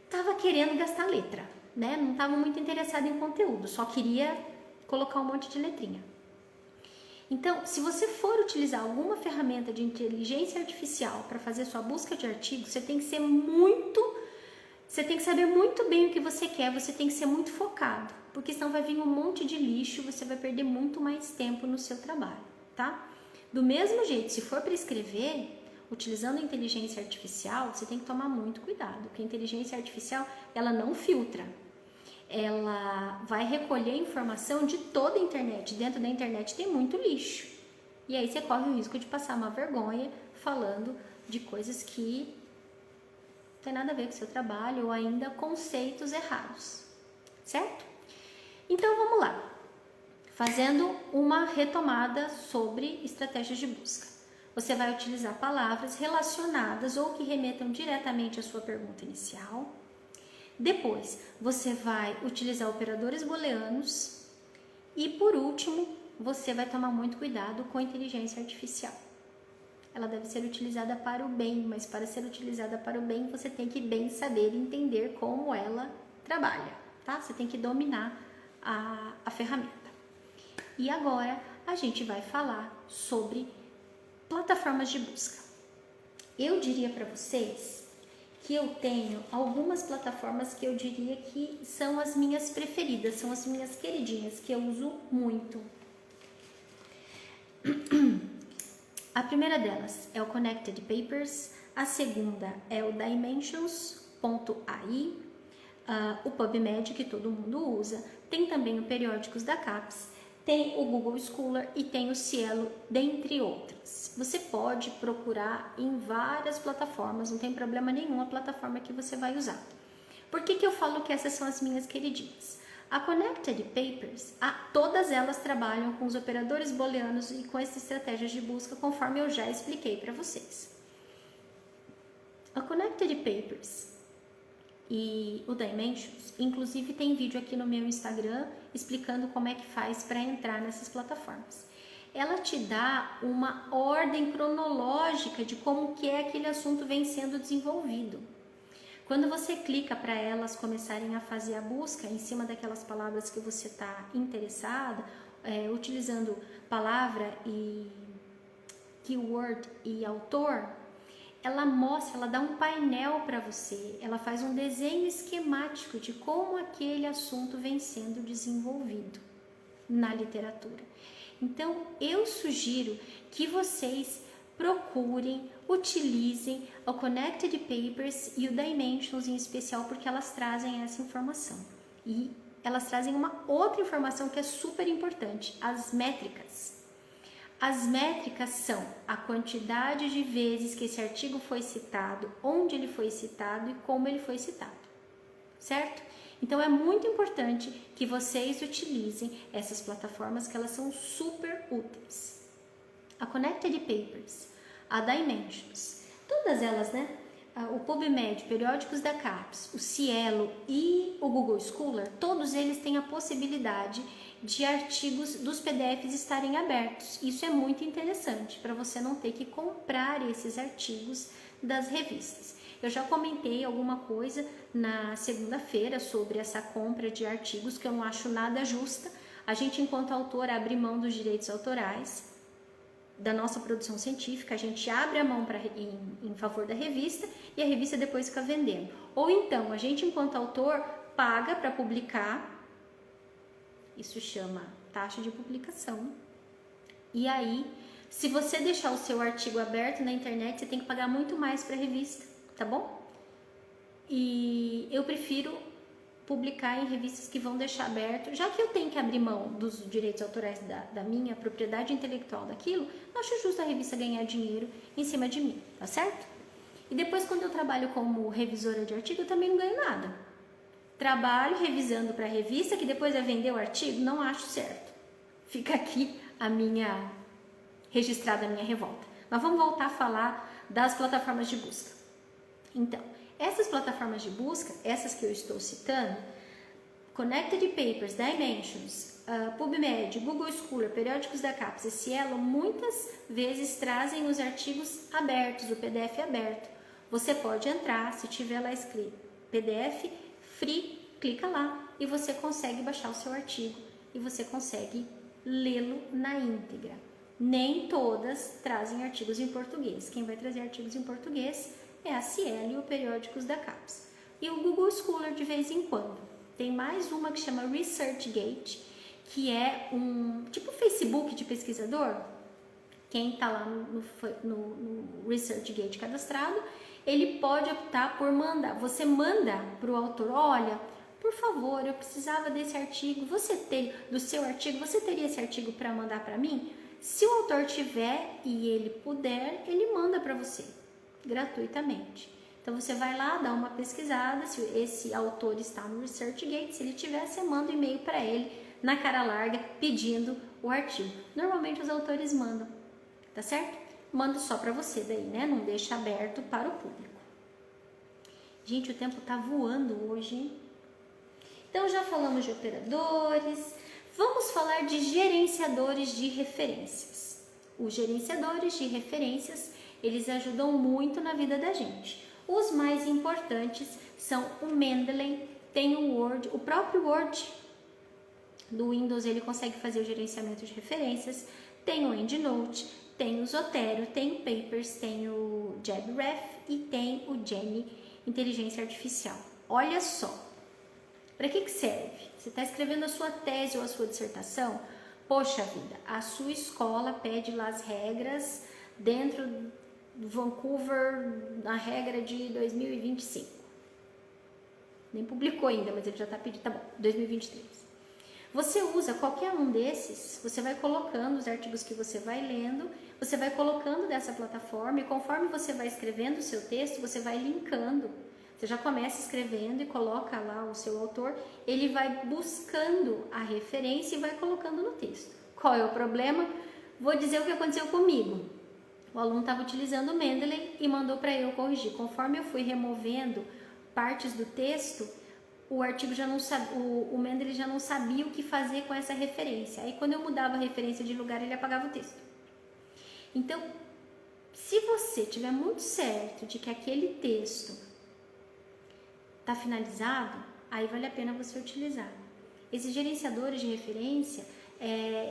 estava querendo gastar letra, né? Não estava muito interessado em conteúdo, só queria colocar um monte de letrinha. Então, se você for utilizar alguma ferramenta de inteligência artificial para fazer sua busca de artigos, você tem que saber muito bem o que você quer, você tem que ser muito focado, porque senão vai vir um monte de lixo, você vai perder muito mais tempo no seu trabalho, tá? Do mesmo jeito, se for para escrever, utilizando a inteligência artificial, você tem que tomar muito cuidado, porque a inteligência artificial, ela não filtra. Ela vai recolher informação de toda a internet. Dentro da internet tem muito lixo. E aí você corre o risco de passar uma vergonha falando de coisas que não tem nada a ver com o seu trabalho ou ainda conceitos errados. Certo? Então vamos lá. Fazendo uma retomada sobre estratégias de busca. Você vai utilizar palavras relacionadas ou que remetam diretamente à sua pergunta inicial. Depois, você vai utilizar operadores booleanos e, por último, você vai tomar muito cuidado com a inteligência artificial. Ela deve ser utilizada para o bem, mas para ser utilizada para o bem, você tem que bem saber e entender como ela trabalha, tá? Você tem que dominar a ferramenta. E agora, a gente vai falar sobre plataformas de busca. Eu diria para vocês que eu tenho algumas plataformas que eu diria que são as minhas preferidas, são as minhas queridinhas, que eu uso muito. A primeira delas é o Connected Papers, a segunda é o Dimensions.ai, o PubMed, que todo mundo usa, tem também o Periódicos da CAPES, tem o Google Scholar e tem o Cielo, dentre outras. Você pode procurar em várias plataformas, não tem problema nenhum a plataforma que você vai usar. Por que eu falo que essas são as minhas queridinhas? A Connected Papers, todas elas trabalham com os operadores booleanos e com essas estratégias de busca, conforme eu já expliquei para vocês. A Connected Papers e o Dimensions, inclusive tem vídeo aqui no meu Instagram explicando como é que faz para entrar nessas plataformas. Ela te dá uma ordem cronológica de como que aquele assunto vem sendo desenvolvido. Quando você clica para elas começarem a fazer a busca em cima daquelas palavras que você está interessada, utilizando palavra e keyword e autor, ela mostra, ela dá um painel para você, ela faz um desenho esquemático de como aquele assunto vem sendo desenvolvido na literatura. Então, eu sugiro que vocês procurem, utilizem o Connected Papers e o Dimensions em especial, porque elas trazem essa informação. E elas trazem uma outra informação que é super importante, as métricas. As métricas são a quantidade de vezes que esse artigo foi citado, onde ele foi citado e como ele foi citado, certo? Então é muito importante que vocês utilizem essas plataformas, que elas são super úteis. A Connected Papers, a Dimensions, todas elas, né? O PubMed, Periódicos da CAPES, o Cielo e o Google Scholar, todos eles têm a possibilidade de artigos dos PDFs estarem abertos. Isso é muito interessante, para você não ter que comprar esses artigos das revistas. Eu já comentei alguma coisa na segunda-feira sobre essa compra de artigos, que eu não acho nada justa. A gente, enquanto autor, abre mão dos direitos autorais da nossa produção científica, a gente abre a mão em favor da revista e a revista depois fica vendendo. Ou então, a gente, enquanto autor, paga para publicar, isso chama taxa de publicação. E aí, se você deixar o seu artigo aberto na internet, você tem que pagar muito mais para a revista, tá bom? E eu prefiro publicar em revistas que vão deixar aberto, já que eu tenho que abrir mão dos direitos autorais da minha propriedade intelectual daquilo, não acho justo a revista ganhar dinheiro em cima de mim, tá certo? E depois, quando eu trabalho como revisora de artigo, eu também não ganho nada. Trabalho revisando para a revista, que depois vai vender o artigo, não acho certo. Fica aqui registrada a minha revolta. Mas vamos voltar a falar das plataformas de busca. Então, essas plataformas de busca, essas que eu estou citando, Connected Papers, Dimensions, PubMed, Google Scholar, Periódicos da CAPES e Cielo, muitas vezes trazem os artigos abertos, o PDF aberto. Você pode entrar, se tiver lá escrito PDF free, clica lá e você consegue baixar o seu artigo e você consegue lê-lo na íntegra. Nem todas trazem artigos em português. Quem vai trazer artigos em português é a Cielo e o Periódicos da CAPES. E o Google Scholar, de vez em quando. Tem mais uma que chama ResearchGate, que é um tipo Facebook de pesquisador. Quem está lá no ResearchGate cadastrado, ele pode optar por mandar. Você manda para o autor, olha, por favor, eu precisava desse artigo, do seu artigo, você teria esse artigo para mandar para mim? Se o autor tiver e ele puder, ele manda para você, gratuitamente. Então você vai lá, dá uma pesquisada, se esse autor está no ResearchGate, se ele tiver, você manda um e-mail para ele, na cara larga, pedindo o artigo. Normalmente os autores mandam, tá certo? Manda só para você daí, né? Não deixa aberto para o público. Gente, o tempo tá voando hoje, hein? Então já falamos de operadores, vamos falar de gerenciadores de referências. Os gerenciadores de referências, eles ajudam muito na vida da gente. Os mais importantes são o Mendeley, tem o Word, o próprio Word do Windows, ele consegue fazer o gerenciamento de referências, tem o EndNote, tem o Zotero, tem o Papers, tem o JabRef e tem o Genie Inteligência Artificial. Olha só, para que serve? Você está escrevendo a sua tese ou a sua dissertação? Poxa vida, a sua escola pede lá as regras dentro do Vancouver, na regra de 2025. Nem publicou ainda, mas ele já está pedindo, tá bom, 2023. Você usa qualquer um desses, você vai colocando os artigos que você vai lendo, você vai colocando dessa plataforma e conforme você vai escrevendo o seu texto, você vai linkando. Você já começa escrevendo e coloca lá o seu autor, ele vai buscando a referência e vai colocando no texto. Qual é o problema? Vou dizer o que aconteceu comigo. O aluno estava utilizando o Mendeley e mandou para eu corrigir. Conforme eu fui removendo partes do texto, o artigo já não sabia, o Mendeley já não sabia o que fazer com essa referência. Aí quando eu mudava a referência de lugar, ele apagava o texto. Então, se você tiver muito certo de que aquele texto está finalizado, aí vale a pena você utilizar. Esses gerenciadores de referência,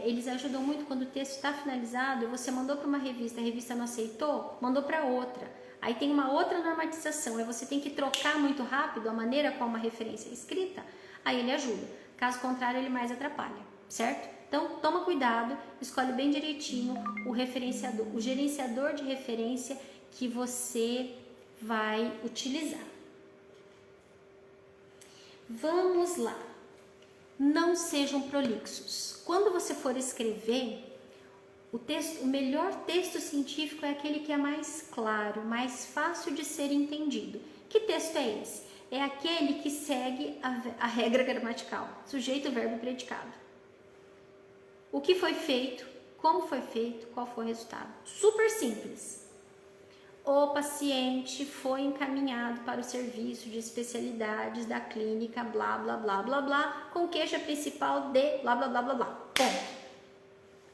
eles ajudam muito quando o texto está finalizado, você mandou para uma revista, a revista não aceitou, mandou para outra. Aí tem uma outra normatização, aí você tem que trocar muito rápido a maneira como a referência é escrita, aí ele ajuda. Caso contrário, ele mais atrapalha, certo? Então, toma cuidado, escolhe bem direitinho o gerenciador de referência que você vai utilizar. Vamos lá. não sejam prolixos. Quando você for escrever, o melhor texto científico é aquele que é mais claro, mais fácil de ser entendido. Que texto é esse? É aquele que segue a regra gramatical, sujeito, verbo e predicado. O que foi feito, como foi feito, qual foi o resultado. Super simples. O paciente foi encaminhado para o serviço de especialidades da clínica blá, blá, blá, blá, blá, com queixa principal de blá, blá, blá, blá, blá. Ponto.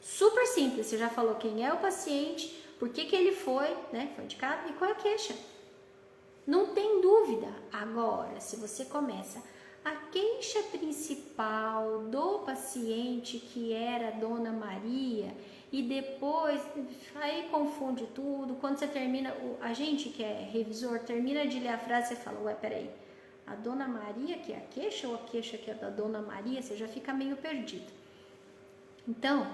Super simples, você já falou quem é o paciente, por que ele foi, né, foi indicado e qual é a queixa. Não tem dúvida. Agora, se você começa a queixa principal do paciente, que era a Dona Maria, e depois aí confunde tudo. Quando você termina, a gente que é revisor termina de ler a frase, você fala, ué, peraí, a Dona Maria que é a queixa ou a queixa que é da Dona Maria? Você já fica meio perdido. Então,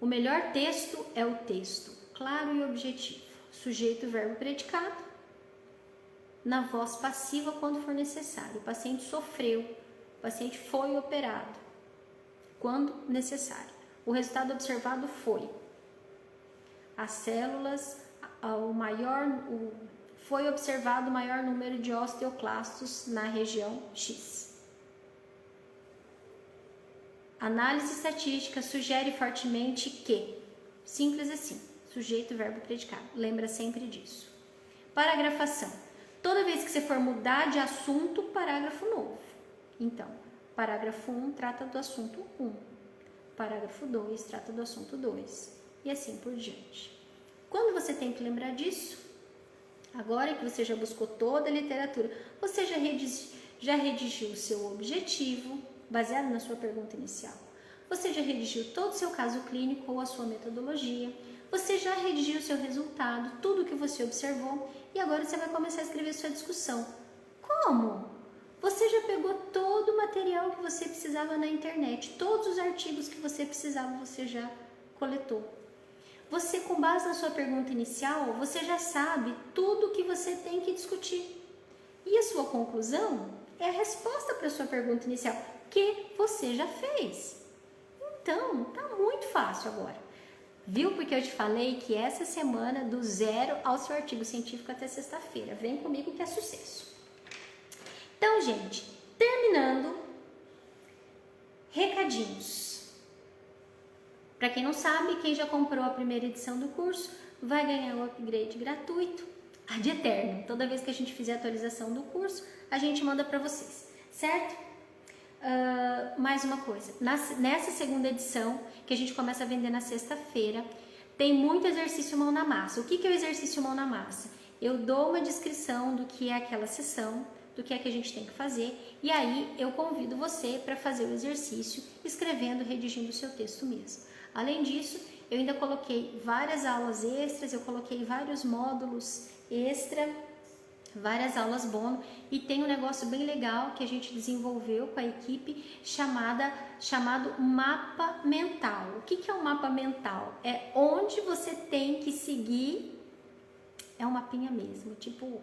o melhor texto é o texto claro e objetivo, sujeito, verbo, predicado, na voz passiva quando for necessário. O paciente sofreu, o paciente foi operado, quando necessário. O resultado observado foi as células, foi observado o maior número de osteoclastos na região X. Análise estatística sugere fortemente que, simples assim, sujeito, verbo, predicado. Lembra sempre disso. Paragrafação. Toda vez que você for mudar de assunto, parágrafo novo. Então, parágrafo 1 trata do assunto 1. Parágrafo 2 trata do assunto 2. E assim por diante. Quando você tem que lembrar disso, agora que você já buscou toda a literatura, você já redigiu o seu objetivo, baseado na sua pergunta inicial. Você já redigiu todo o seu caso clínico ou a sua metodologia. Você já redigiu o seu resultado, tudo que você observou. E agora você vai começar a escrever sua discussão. Como? Você já pegou todo o material que você precisava na internet. Todos os artigos que você precisava, você já coletou. Você, com base na sua pergunta inicial, você já sabe tudo que você tem que discutir. E a sua conclusão é a resposta para a sua pergunta inicial, que você já fez. Então, tá muito fácil agora. Viu? Porque eu te falei que essa semana, do zero ao seu artigo científico até sexta-feira. Vem comigo que é sucesso. Então, gente, terminando, recadinhos. Para quem não sabe, quem já comprou a primeira edição do curso vai ganhar o upgrade gratuito, ad eterno. Toda vez que a gente fizer a atualização do curso, a gente manda para vocês, certo? Mais uma coisa, nessa segunda edição, que a gente começa a vender na sexta-feira, tem muito exercício mão na massa. O que é o exercício mão na massa? Eu dou uma descrição do que é aquela sessão, do que é que a gente tem que fazer, e aí eu convido você para fazer o exercício, escrevendo, redigindo o seu texto mesmo. Além disso, eu ainda coloquei várias aulas extras, eu coloquei vários módulos extra, várias aulas bônus, e tem um negócio bem legal que a gente desenvolveu com a equipe chamado mapa mental. O que é um mapa mental? É onde você tem que seguir, é um mapinha mesmo, tipo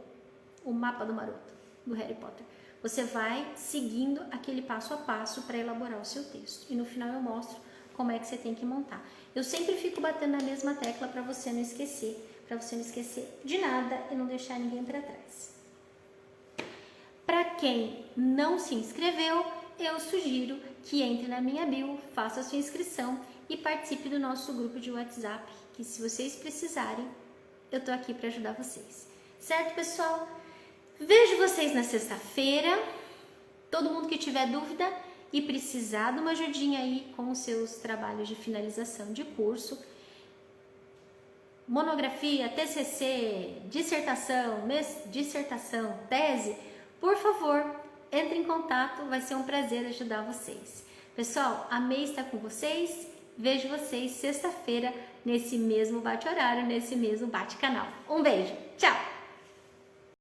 o mapa do Maroto, do Harry Potter. Você vai seguindo aquele passo a passo para elaborar o seu texto. E no final eu mostro como é que você tem que montar. Eu sempre fico batendo na mesma tecla para você não esquecer de nada e não deixar ninguém para trás. Para quem não se inscreveu, eu sugiro que entre na minha bio, faça a sua inscrição e participe do nosso grupo de WhatsApp, que se vocês precisarem, eu tô aqui para ajudar vocês. Certo, pessoal? Vejo vocês na sexta-feira. Todo mundo que tiver dúvida e precisar de uma ajudinha aí com os seus trabalhos de finalização de curso, monografia, TCC, dissertação, tese, por favor, entre em contato, vai ser um prazer ajudar vocês. Pessoal, amei estar com vocês, vejo vocês sexta-feira nesse mesmo bate-horário, nesse mesmo bate-canal. Um beijo, tchau!